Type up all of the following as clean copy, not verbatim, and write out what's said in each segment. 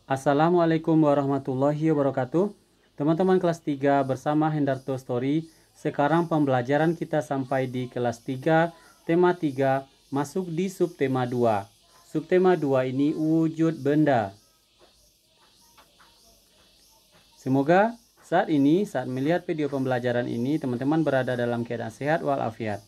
Assalamualaikum warahmatullahi wabarakatuh. Teman-teman kelas 3 bersama Hendarto Story. Sekarang pembelajaran kita sampai di kelas 3, tema 3, masuk di subtema 2. Subtema 2 ini wujud benda. Semoga saat melihat video pembelajaran ini, teman-teman berada dalam keadaan sehat walafiat.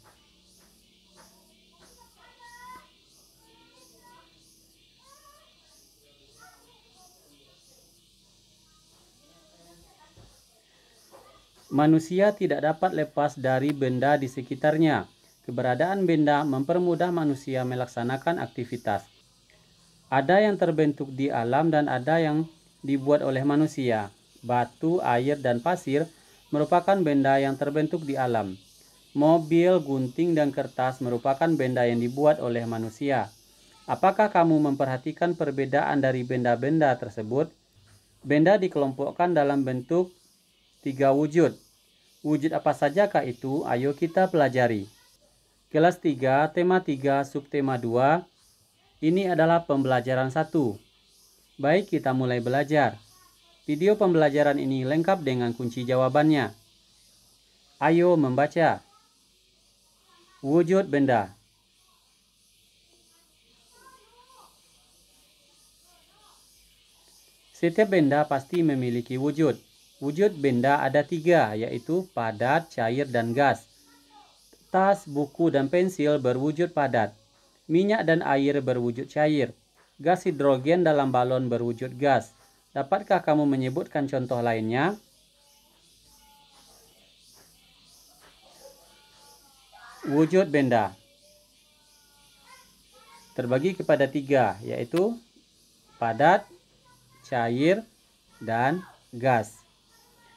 Manusia tidak dapat lepas dari benda di sekitarnya. Keberadaan benda mempermudah manusia melaksanakan aktivitas. Ada yang terbentuk di alam dan ada yang dibuat oleh manusia. Batu, air, dan pasir merupakan benda yang terbentuk di alam. Mobil, gunting, dan kertas merupakan benda yang dibuat oleh manusia. Apakah kamu memperhatikan perbedaan dari benda-benda tersebut? Benda dikelompokkan dalam bentuk 3 wujud. Wujud apa sajakah itu? Ayo kita pelajari. Kelas 3, tema 3, subtema 2. Ini adalah pembelajaran 1. Baik, kita mulai belajar. Video pembelajaran ini lengkap dengan kunci jawabannya. Ayo membaca. Wujud benda. Setiap benda pasti memiliki wujud. Wujud benda ada 3, yaitu padat, cair, dan gas. Tas, buku, dan pensil berwujud padat. Minyak dan air berwujud cair. Gas hidrogen dalam balon berwujud gas. Dapatkah kamu menyebutkan contoh lainnya? Wujud benda terbagi kepada 3, yaitu padat, cair, dan gas.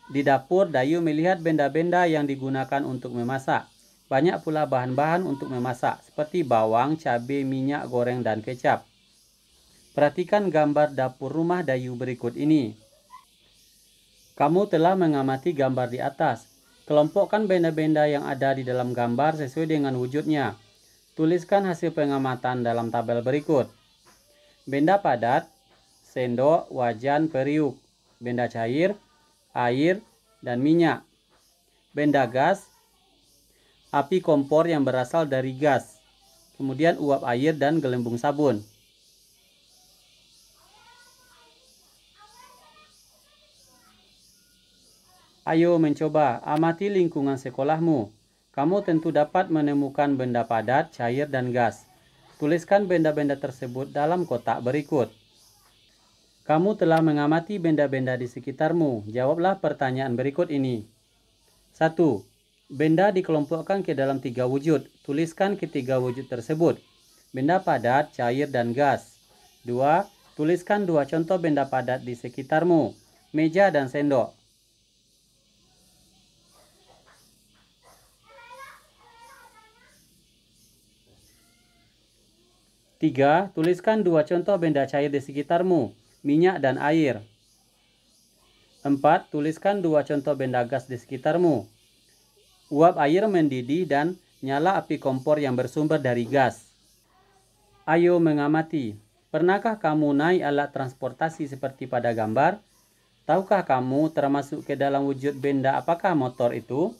Di dapur, Dayu melihat benda-benda yang digunakan untuk memasak. Banyak pula bahan-bahan untuk memasak, seperti bawang, cabai, minyak goreng, dan kecap. Perhatikan gambar dapur rumah Dayu berikut ini. Kamu telah mengamati gambar di atas. Kelompokkan benda-benda yang ada di dalam gambar sesuai dengan wujudnya. Tuliskan hasil pengamatan dalam tabel berikut. Benda padat, sendok, wajan, periuk. Benda cair, air, dan minyak. Benda gas, api kompor yang berasal dari gas. Kemudian uap air dan gelembung sabun. Ayo mencoba, amati lingkungan sekolahmu. Kamu tentu dapat menemukan benda padat, cair, dan gas. Tuliskan benda-benda tersebut dalam kotak berikut. Kamu telah mengamati benda-benda di sekitarmu. Jawablah pertanyaan berikut ini. 1. Benda dikelompokkan ke dalam 3 wujud. Tuliskan ketiga wujud tersebut. Benda padat, cair, dan gas. 2. Tuliskan 2 contoh benda padat di sekitarmu. Meja dan sendok. 3. Tuliskan 2 contoh benda cair di sekitarmu, minyak dan air. 4. Tuliskan 2 contoh benda gas di sekitarmu. Uap air mendidih dan nyala api kompor yang bersumber dari gas. Ayo mengamati. Pernahkah kamu naik alat transportasi seperti pada gambar? Tahukah kamu termasuk ke dalam wujud benda apakah motor itu?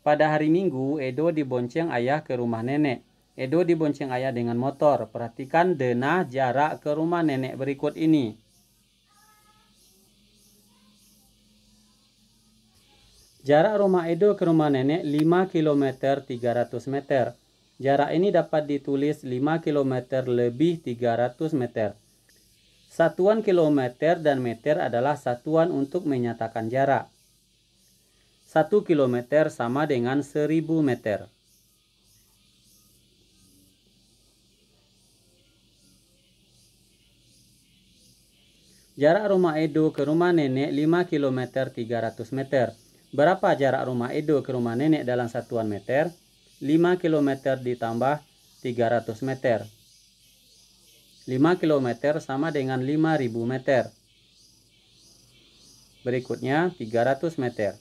Pada hari Minggu, Edo dibonceng ayah ke rumah nenek. Edo dibonceng ayah dengan motor. Perhatikan denah jarak ke rumah nenek berikut ini. Jarak rumah Edo ke rumah nenek 5 km 300 meter. Jarak ini dapat ditulis 5 km lebih 300 meter. Satuan kilometer dan meter adalah satuan untuk menyatakan jarak. 1 kilometer sama dengan 1000 meter. Jarak rumah Edo ke rumah nenek 5 km 300 meter. Berapa jarak rumah Edo ke rumah nenek dalam satuan meter? 5 km ditambah 300 meter. 5 km sama dengan 5000 meter. Berikutnya 300 meter.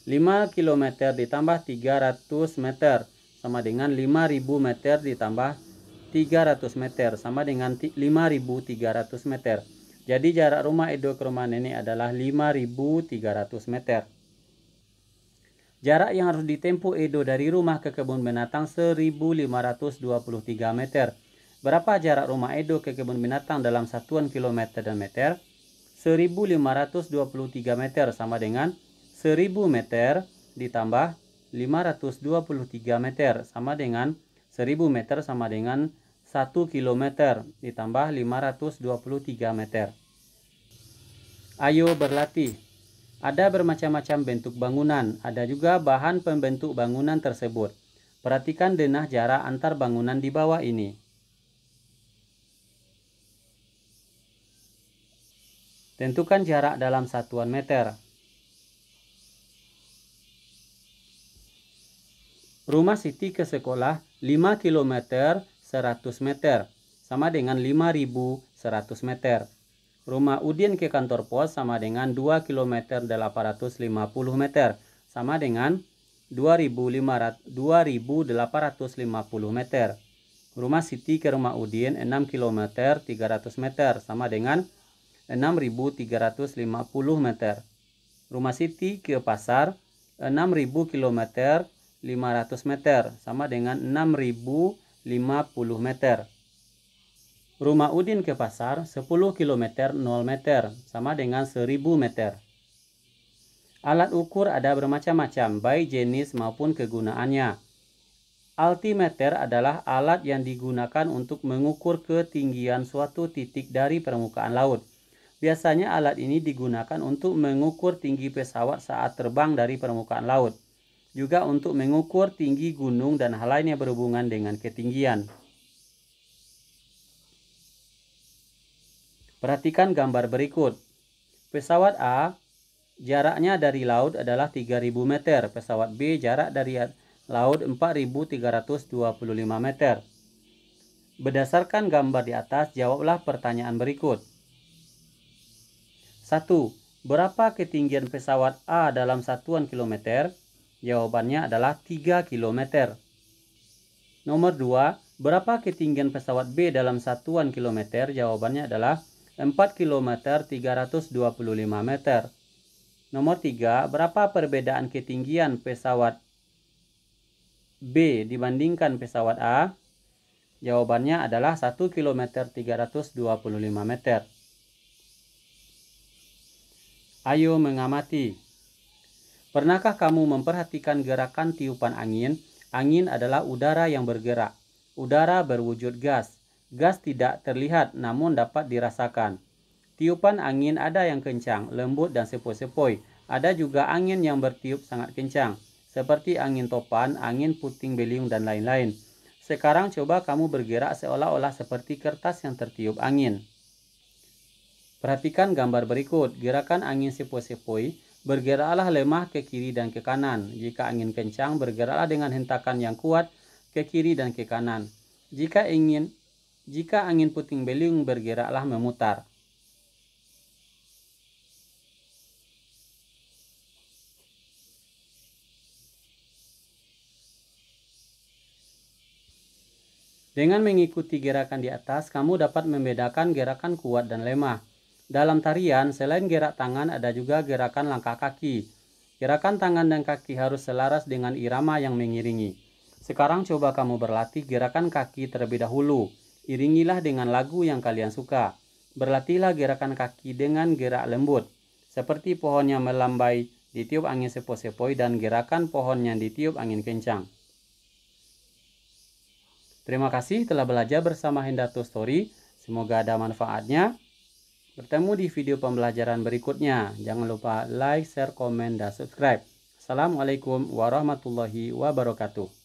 5 km ditambah 300 meter sama dengan 5000 meter ditambah 300 meter sama dengan 5300 meter. Jadi jarak rumah Edo ke rumah nenek adalah 5.300 meter. Jarak yang harus ditempuh Edo dari rumah ke kebun binatang 1.523 meter. Berapa jarak rumah Edo ke kebun binatang dalam satuan kilometer dan meter? 1.523 meter sama dengan 1.000 meter ditambah 523 meter sama dengan 1.000 meter sama dengan 1 kilometer ditambah 523 meter. Ayo berlatih. Ada bermacam-macam bentuk bangunan, ada juga bahan pembentuk bangunan tersebut. Perhatikan denah jarak antar bangunan di bawah ini. Tentukan jarak dalam satuan meter. Rumah Siti ke sekolah 5 km 100 meter, sama dengan 5.100 meter. Rumah Udin ke kantor pos sama dengan 2 km 850 meter, sama dengan 2.850 meter. Rumah Siti ke rumah Udin 6 km 300 meter, sama dengan 6.350 meter. Rumah Siti ke pasar 6.000 km 500 meter, sama dengan 6.050 meter. Rumah Udin ke pasar 10 km 0 meter, sama dengan 1.000 meter. Alat ukur ada bermacam-macam, baik jenis maupun kegunaannya. Altimeter adalah alat yang digunakan untuk mengukur ketinggian suatu titik dari permukaan laut. Biasanya alat ini digunakan untuk mengukur tinggi pesawat saat terbang dari permukaan laut. Juga untuk mengukur tinggi gunung dan hal lain yang berhubungan dengan ketinggian. Perhatikan gambar berikut. Pesawat A jaraknya dari laut adalah 3.000 meter. Pesawat B jarak dari laut 4.325 meter. Berdasarkan gambar di atas, jawablah pertanyaan berikut. 1. Berapa ketinggian pesawat A dalam satuan kilometer? Jawabannya adalah 3 km. Nomor 2. Berapa ketinggian pesawat B dalam satuan kilometer? Jawabannya adalah 4 km 325 meter. Nomor 3. Berapa perbedaan ketinggian pesawat B dibandingkan pesawat A? Jawabannya adalah 1 km 325 meter. Ayo mengamati. Pernahkah kamu memperhatikan gerakan tiupan angin? Angin adalah udara yang bergerak. Udara berwujud gas. Gas tidak terlihat namun dapat dirasakan. Tiupan angin ada yang kencang, lembut dan sepoi-sepoi. Ada juga angin yang bertiup sangat kencang, seperti angin topan, angin puting beliung dan lain-lain. Sekarang coba kamu bergerak seolah-olah seperti kertas yang tertiup angin. Perhatikan gambar berikut. Gerakan angin sepoi-sepoi, bergeraklah lemah ke kiri dan ke kanan. Jika angin kencang, bergeraklah dengan hentakan yang kuat ke kiri dan ke kanan. Jika angin puting beliung, bergeraklah memutar. Dengan mengikuti gerakan di atas, kamu dapat membedakan gerakan kuat dan lemah. Dalam tarian, selain gerak tangan, ada juga gerakan langkah kaki. Gerakan tangan dan kaki harus selaras dengan irama yang mengiringi. Sekarang coba kamu berlatih gerakan kaki terlebih dahulu. Iringilah dengan lagu yang kalian suka. Berlatihlah gerakan kaki dengan gerak lembut, seperti pohon yang melambai ditiup angin sepoi-sepoi dan gerakan pohon yang ditiup angin kencang. Terima kasih telah belajar bersama Hendarto Story. Semoga ada manfaatnya. Bertemu di video pembelajaran berikutnya. Jangan lupa like, share, komen, dan subscribe. Assalamualaikum warahmatullahi wabarakatuh.